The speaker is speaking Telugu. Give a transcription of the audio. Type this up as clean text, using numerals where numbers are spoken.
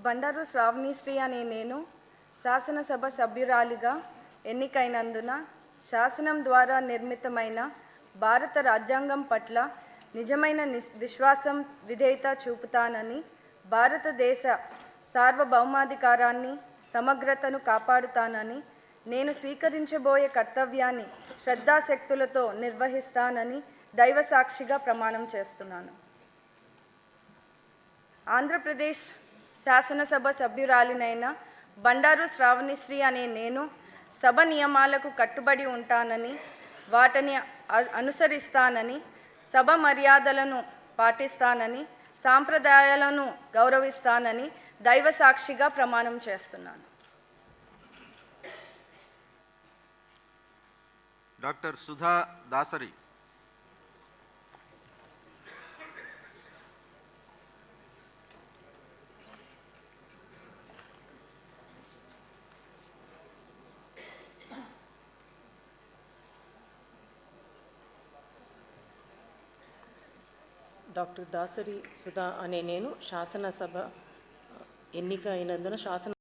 బండారు శ్రావణిశ్రీ అనే నేను శాసనసభ సభ్యురాలిగా ఎన్నికైనందున శాసనం ద్వారా నిర్మితమైన భారత రాజ్యాంగం పట్ల నిజమైన విశ్వాసం విధేయత చూపుతానని, భారతదేశ సార్వభౌమాధికారాన్ని సమగ్రతను కాపాడుతానని, నేను స్వీకరించబోయే కర్తవ్యాన్ని శ్రద్ధాశక్తులతో నిర్వహిస్తానని దైవసాక్షిగా ప్రమాణం చేస్తున్నాను. ఆంధ్రప్రదేశ్ శాసనసభ సభ్యురాలినైన బండారు శ్రావణిశ్రీ అనే నేను సభ నియమాలకు కట్టుబడి ఉంటానని, వాటిని అనుసరిస్తానని, సభ మర్యాదలను పాటిస్తానని, సాంప్రదాయాలను గౌరవిస్తానని దైవసాక్షిగా ప్రమాణం చేస్తున్నాను. డాక్టర్ సుధా దాసరి. డాక్టర్ దాసరి సుధా అనే నేను శాసనసభ ఎన్నిక అయినందున